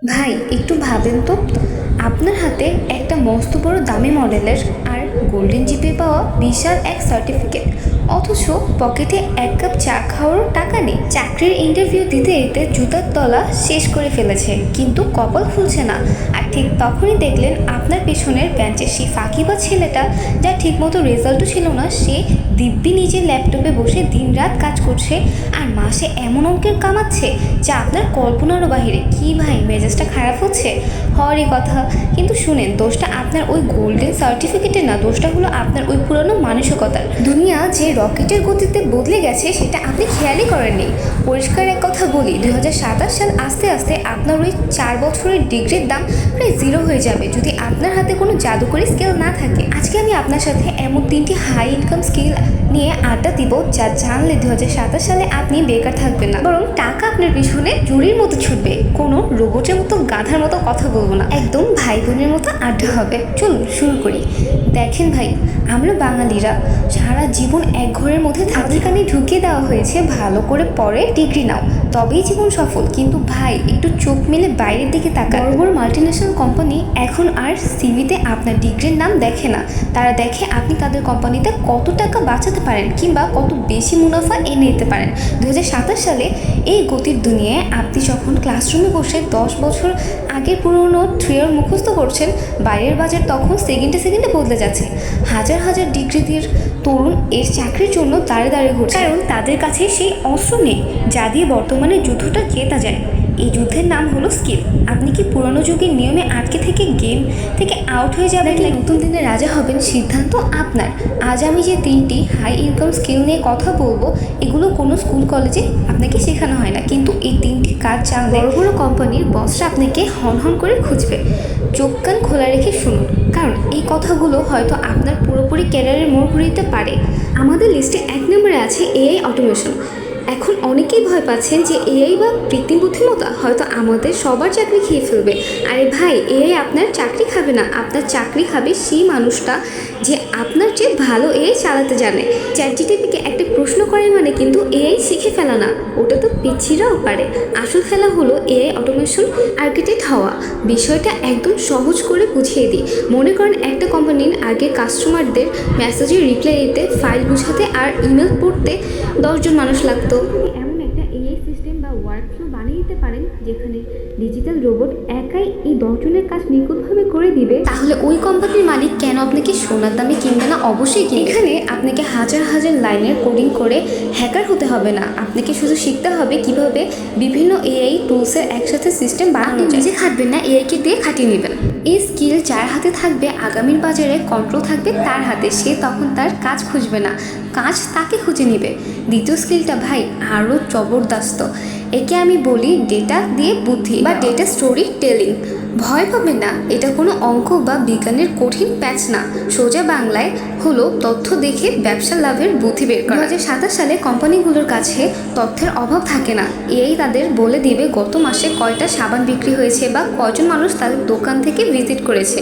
ভাই একটু ভাবেন তো, আপনার হাতে একটা মস্ত বড় দামি মডেলের আর গোল্ডেন জিপে পাওয়া বিশাল এক সার্টিফিকেট, অথচ পকেটে এক কাপ চা খাওয়ারও টাকা নেই। চাকরির ইন্টারভিউ দিতে দিতে জুতার তলা শেষ করে ফেলেছে, কিন্তু কপাল খুলছে না। আর ঠিক তখনই দেখলেন আপনার পেছনের বেঞ্চের সেই ফাঁকিবাজ ছেলেটা, যার ঠিকমতো রেজাল্টও ছিল না, সে দিব্যি নিজের ল্যাপটপে বসে দিনরাত কাজ করছে আর মাসে এমন অঙ্কের কামাচ্ছে যা আপনার কল্পনারও বাহিরে। কি ভাই, মেজাজটা খারাপ হচ্ছে? হওয়ারই কথা, কিন্তু শুনেন, দোষটা আপনার ওই গোল্ডেন সার্টিফিকেটে না, দোষটা হলো আপনার ওই পুরনো মানসিকতার। দুনিয়া যে রকেটের গতিতে বদলে গেছে সেটা আপনি খেয়ালই করেননি। পরিষ্কার এক কথা বলি, 2027 সাল আসতে আসতে আপনার ওই 4 বছরের ডিগ্রির দাম প্রায় জিরো হয়ে যাবে যদি আপনার হাতে কোনো জাদুকরি স্কিল না থাকে। আজকে আমি আপনার সাথে এমন 3টি হাই ইনকাম স্কিল নিয়ে আড্ডা দিব যা জানলে 2027 সালে আপনি বেকার থাকবেন না, বরং টাকা আপনার পিছনে জুড়ির মতো ছুটবে। কোনো রোবটের মতো গাধার মতো কথা বলবো না, একদম ভাই বোনের মতো আড্ডা হবে। চলুন শুরু করি। দেখেন ভাই, আমরা বাঙালিরা সারা জীবন এক ঘরের মধ্যে থাকি। কানে ঢুকিয়ে দেওয়া হয়েছে ভালো করে পড়ে ডিগ্রি নাও, তবেই জীবন সফল। কিন্তু ভাই, একটু চোখ মেলে বাইরের দিকে তাকান। বড় বড় মাল্টিন্যাশনাল কোম্পানি এখন আর সিভিতে আপনার ডিগ্রির নাম দেখে না, তারা দেখে আপনি তাদের কোম্পানিতে কত টাকা বাঁচাতে পারেন কিংবা কত বেশি মুনাফা এনে দিতে পারেন। 2027 সালে এই গতির দুনিয়ায় আপনি যখন ক্লাসরুমে বসে 10 বছর আগের পুরনো থ্রিওর মুখস্থ করছেন, বাইরের বাজার তখন সেকেন্ডে সেকেন্ডে বদলে যাচ্ছে। হাজার হাজার ডিগ্রিদের তরুণ এর চাকরির জন্য দাঁড়িয়ে দাঁড়িয়ে ঘুরছে, কারণ তাদের কাছে সেই অস্ত্র নেই যা দিয়ে বর্তমানে যুদ্ধটা জেতা যায়। এই যুদ্ধের নাম হলো স্কিল। আপনি কি পুরনো যুগের নিয়মে আটকে থেকে গেম থেকে আউট হয়ে যাবেন, নতুন দিনে রাজা হবেন, সিদ্ধান্ত আপনার। আজ আমি যে 3টি হাই ইনকাম স্কিল নিয়ে কথা বলবো, এগুলো কোনো স্কুল কলেজে আপনাকে শেখানো হয় না, কিন্তু এই 3টি কাজ জানলে বড় বড় কোম্পানির বসরা আপনাকে হন হন করে খুঁজবে। চোখ কান খোলা রেখে শুনুন, কারণ এই কথাগুলো হয়তো আপনার পুরোপুরি ক্যারিয়ারের মোড় ঘুরে দিতে পারে। আমাদের লিস্টে 1 নম্বরে আছে এআই অটোমেশন। এখন অনেকেই ভয় পাচ্ছেন যে এআই বা কৃত্রিম বুদ্ধিমত্তা হয়তো আমাদের সবার চাকরি খেয়ে ফেলবে। আরে ভাই, এআই আপনার চাকরি খাবে না, আপনার চাকরি খাবে সেই মানুষটা যে আপনার চেয়ে ভালো এআই চালাতে জানে। চ্যাটজিপিটিকে একটা প্রশ্ন করে মানে কিন্তু এআই শিখে ফেলা না, ওটা তো পিচ্ছিরাও পারে। আসল খেলা হলো এআই অটোমেশন আর্কিটেক্ট হওয়া। বিষয়টা একদম সহজ করে বুঝিয়ে দিই। মনে করেন একটা কোম্পানির আগে কাস্টমারদের মেসেজের রিপ্লাই দিতে, ফাইল বুঝাতে আর ইমেল পড়তে 10 জন মানুষ লাগতো। এমন একটা এআই সিস্টেম বা ওয়ার্কফ্লো বানিয়ে দিতে পারেন যেখানে ডিজিটাল রোবট একাই এই 10 জনের কাজ নিখুঁতভাবে করে দিবে, তাহলে ওই কোম্পানির মালিক কেন আপনাকে সোনার দামে কিনবে না? অবশ্যই কিনবে। এখানে আপনাকে হাজার হাজার লাইনের কোডিং করে হ্যাকার হতে হবে না, আপনাকে শুধু শিখতে হবে কিভাবে বিভিন্ন এআই টুলসের একসাথে সিস্টেম বানানো যায়। নিজে খাটবেন না, এআইকে দিয়ে খাটিয়ে নেবেন। এই স্কিল যার হাতে থাকবে, আগামীর বাজারে কন্ট্রোল থাকবে তার হাতে। সে তখন তার কাজ খুঁজবে না, কাজ তাকে খুঁজে নেবে। দ্বিতীয় স্কিলটা ভাই আরও জবরদস্ত। একে আমি বলি ডেটা দিয়ে বুদ্ধি বা ডেটা স্টোরি টেলিং। ভয় পাবেন না, এটা কোনো অঙ্ক বা বিজ্ঞানের কঠিন প্যাচ না। সোজা বাংলায় হলো তথ্য দেখে ব্যবসা লাভের বুদ্ধি বের করা। 2027 সালে কোম্পানিগুলোর কাছে তথ্যের অভাব থাকে না। এআই তাদের বলে দিবে গত মাসে কয়টা সাবান বিক্রি হয়েছে বা কয়জন মানুষ তাদের দোকান থেকে ভিজিট করেছে।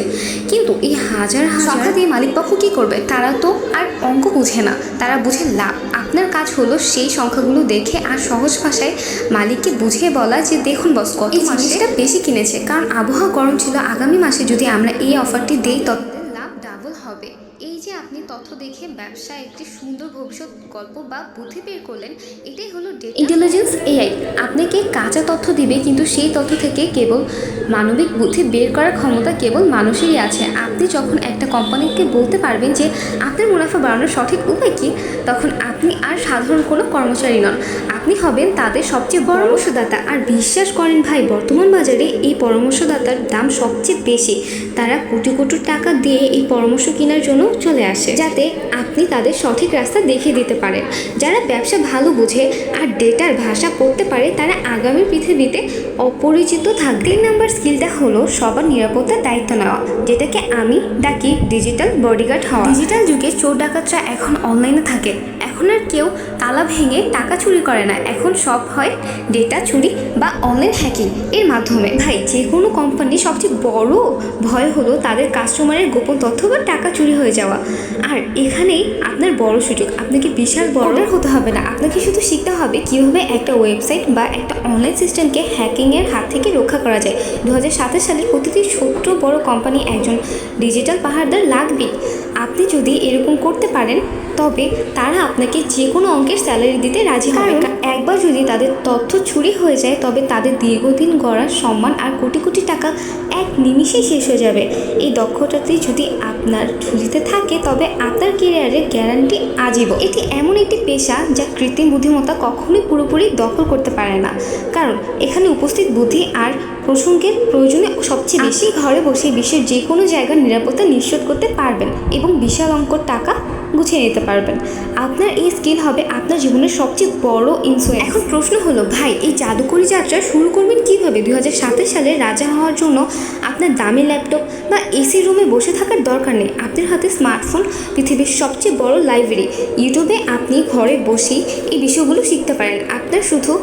কিন্তু এই হাজার হাজার দিয়ে মালিকপক্ষ কী করবে? তারা তো আর অঙ্ক বুঝে না, তারা বুঝে লাভ। আপনার কাজ হলো সেই সংখ্যাগুলো দেখে আর সহজ ভাষায় মালিককে বুঝিয়ে বলা যে দেখুন বস, গত মাসে এটা বেশি কিনেছে কারণ আবহাওয়া গরম ছিল, আগামী মাসে যদি আমরা এই অফারটি দেই তবে লাভ ডাবল হবে। এই যে আপনি তথ্য দেখে ব্যবসায় একটি সুন্দর ভবিষ্যৎ গল্প বা বুদ্ধি বের করলেন, এটাই হলো ডেটা ইন্টেলিজেন্স এআই। আপনাকে কাঁচা তথ্য দিবে, কিন্তু সেই তথ্য থেকে কেবল মানবিক বুদ্ধি বের করার ক্ষমতা কেবল মানুষেরই আছে। আপনি যখন একটা কোম্পানিকে বলতে পারবেন যে আপনার মুনাফা বাড়ানোর সঠিক উপায় কী, তখন আপনি আর সাধারণ কোনো কর্মচারী নন, আপনি হবেন তাদের সবচেয়ে পরামর্শদাতা। আর বিশ্বাস করেন ভাই, বর্তমান বাজারে এই পরামর্শদাতার দাম সবচেয়ে বেশি। তারা কোটি কোটি টাকা দিয়ে এই পরামর্শ কেনার জন্য চলে আসে, যাতে আপনি তাদের সঠিক রাস্তা দেখিয়ে দিতে পারেন। যারা ব্যবসা ভালো বুঝে আর ডেটার ভাষা পড়তে পারে, তারা আগামী পৃথিবীতে অপরিচিত থাকবে। 3 নাম্বার স্কিলটা হলো সবার নিরাপত্তার দায়িত্ব নেওয়া, যেটাকে আমি ডাকি ডিজিটাল বডিগার্ড হওয়া। ডিজিটাল যুগে চোর ডাকাতরা এখন অনলাইনে থাকে। এখন আর কেউ তালা ভেঙে টাকা চুরি করে না, এখন সব হয় ডেটা চুরি বা অনলাইন হ্যাকিং এর মাধ্যমে। ভাই, যে কোনো কোম্পানির সবচেয়ে বড় ভয় হলো তাদের কাস্টমারের গোপন তথ্য বা টাকা চুরি হয়ে যাওয়া। আর এখানেই আপনার বড় সুযোগ। আপনাকে বিশাল বড় হতে হবে না, আপনাকে শুধু শিখতে হবে কীভাবে একটা ওয়েবসাইট বা একটা অনলাইন সিস্টেমকে হ্যাকিংয়ের হাত থেকে রক্ষা করা যায়। 2027 সালে প্রতিটি ছোট্ট বড় কোম্পানি একজন ডিজিটাল পাহাড়দার লাগবেই। আপনি যদি এরকম করতে পারেন তবে তারা আপনাকে যে কোনো অঙ্কের স্যালারি দিতে রাজি হবে। একবার যদি তাদের তথ্য চুরি হয়ে যায় তবে তাদের দীর্ঘদিন গড়া সম্মান আর কোটি কোটি টাকা এক নিমিষেই শেষ হয়ে যাবে। এই দক্ষতাটি যদি আপনার ঝুলিতে থাকে তবে আপনার ক্যারিয়ারের গ্যারান্টি আজীবন। এটি এমন একটি পেশা যা কৃত্রিম বুদ্ধিমত্তা কখনোই পুরোপুরি দখল করতে পারে না, কারণ এখানে উপস্থিত বুদ্ধি আর প্রসঙ্গের প্রয়োজনে সবচেয়ে বেশি। ঘরে বসে বিশ্বের যে কোনো জায়গার নিরাপত্তা নিশ্চিত করতে পারবেন এবং বিশাল অঙ্কের টাকা গুছিয়ে নিতে পারবেন। আপনার এই স্কিল হবে আপনার জীবনের সবচেয়ে বড় ইনফ্লুয়েন্স। এখন প্রশ্ন হলো, ভাই এই জাদুকরি যাত্রা শুরু করবেন কীভাবে? 2027 সালে রাজা হওয়ার জন্য আপনার দামি ল্যাপটপ বা এসি রুমে বসে থাকার দরকার নেই। আপনার হাতে স্মার্টফোন পৃথিবীর সবচেয়ে বড় লাইব্রেরি। ইউটিউবে আপনি ঘরে বসেই এই বিষয়গুলো শিখতে পারেন। আপনার শুধু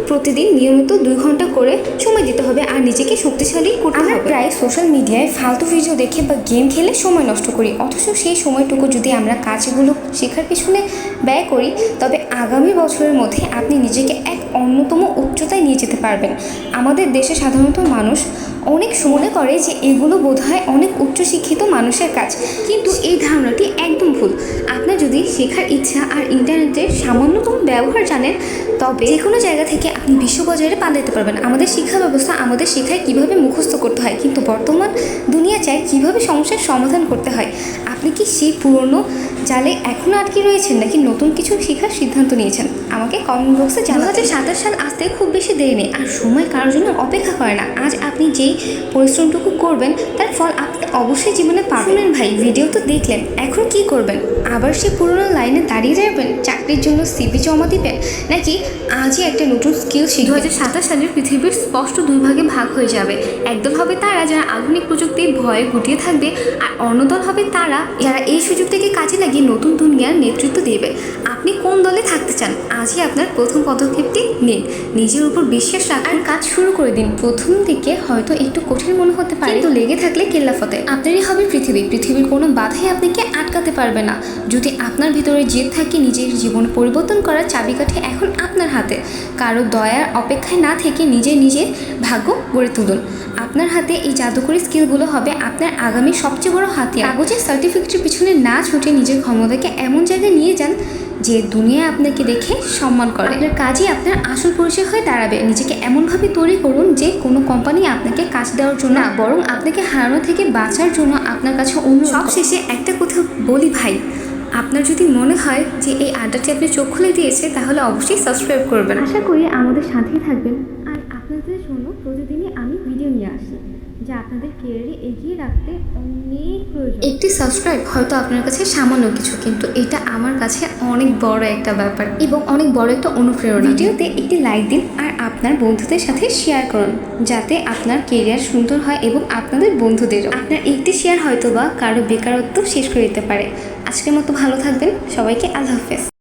প্রতিদিন নিয়মিত 2 ঘন্টা করে সময় দিতে হবে আর নিজেকে শক্তিশালী করতে হবে। আমরা প্রায় সোশ্যাল মিডিয়ায় ফালতু ভিডিও দেখে বা গেম খেলে সময় নষ্ট করি, অথচ সেই সময়টুকু যদি আমরা কাজগুলো শেখার পিছনে ব্যয় করি তবে আগামী বছরের মধ্যে আপনি নিজেকে এক অন্যতম উচ্চতায় নিয়ে যেতে পারবেন। আমাদের দেশে সাধারণত মানুষ অনেক মনে করে যে এগুলো বোধহয় অনেক উচ্চশিক্ষিত মানুষের কাজ, কিন্তু এই ধারণাটি একদম ভুল। আপনার যদি শেখার ইচ্ছা আর ইন্টারনেটের সামান্যতম ব্যবহার জানেন তবে যে কোনো জায়গা থেকে আপনি বিশ্ববাজারে পা দিতে পারবেন। আমাদের শিক্ষা ব্যবস্থা আমাদের শেখায় কীভাবে মুখস্থ করতে হয়, কিন্তু বর্তমান দুনিয়া চায় কীভাবে সমস্যার সমাধান করতে হয়। আপনি কি সেই পুরনো জালে এখনও আটকে রয়েছেন নাকি নতুন কিছু শেখার সিদ্ধান্ত নিয়েছেন? আমাকে কমেন্ট বক্সে জানান। 2027 সাল আসতে খুব বেশি দেরি নেই আর সময় কারোর জন্য অপেক্ষা করে না। আজ আপনি যেই পরিশ্রমটুকু করবেন তার ফল আপনি অবশ্যই জীবনে পাবেন। ভাই ভিডিও তো দেখলেন, এখন কি করবেন? আবার সেই পুরনো লাইনে দাঁড়িয়ে যাবেন, চাকরির জন্য সিভি জমা দিবেন, নাকি আজই একটা নতুন স্কিল শিখবেন? 2027 সালের পৃথিবীর স্পষ্ট 2 ভাগে ভাগ হয়ে যাবে। একদল হবে তারা যারা আধুনিক প্রযুক্তির ভয়ে গুটিয়ে থাকবে, আর অন্যদল হবে তারা যারা এই সুযোগটাকে কাজে লাগিয়ে নতুন দুনিয়ার নেতৃত্ব দেবে। আপনি কোন দলে থাকতে চান? আজই আপনার প্রথম পদক্ষেপটি নিন, নিজের উপর বিশ্বাস রাখার কাজ শুরু করে দিন। প্রথম দিকে হয়তো একটু কঠিন মনে হতে পারে, কিন্তু লেগে থাকলে কেল্লাফতে আপনারই হবে পৃথিবী। পৃথিবীর কোনো বাধাই আপনাকে আটকাতে পারবে না। যদি আপনার ভিতরে জেদ থাকে, নিজের জীবন পরিবর্তন করার চাবিকাঠি এখন আপনার হাতে। কারো দয়ার অপেক্ষায় না থেকে নিজের ভাগ্য গড়ে তুলুন। আপনার হাতে এই জাদুকরি স্কিলগুলো হবে আপনার আগামী সবচেয়ে বড় হাতিয়ার। কাগজের সার্টিফিকেটের পিছনে না ছুটে নিজের ক্ষমতাকে এমন জায়গায় নিয়ে যান যে দুনিয়া আপনাকে দেখে সম্মান করে। আপনার কাজই আপনার আসল পরিচয় হয়ে দাঁড়াবে। নিজেকে এমনভাবে তৈরি করুন যে কোনো কোম্পানি আপনাকে কাজ দেওয়ার জন্য না, বরং আপনাকে হারানো থেকে বাঁচার জন্য আপনার কাছে অনুরোধ। সবশেষে একটা কথা বলি ভাই, আপনার যদি মনে হয় যে এই আড্ডাটি আপনি চোখ খুলে দিয়েছে তাহলে অবশ্যই সাবস্ক্রাইব করবেন। আশা করি আমাদের সাথেই থাকবেন। আর আপনাদের জন্য প্রতিদিনই আমি ভিডিও নিয়ে আসি যা আপনাদের ক্যারিয়ারে এগিয়ে রাখতে অনেক প্রয়োজন। একটি সাবস্ক্রাইব হয়তো আপনার কাছে সামান্য কিছু, কিন্তু এটা আমার কাছে অনেক বড় একটা ব্যাপার এবং অনেক বড় একটা অনুপ্রেরণা। ভিডিওতে একটি লাইক দিন আর আপনার বন্ধুদের সাথে শেয়ার করুন যাতে আপনার ক্যারিয়ার সুন্দর হয় এবং আপনাদের বন্ধুদেরও। আপনার একটি শেয়ার হয়তো বা কারো বেকারত্ব শেষ করে দিতে পারে। আজকের মতো ভালো থাকবেন, সবাইকে আল্লাহ হাফেজ।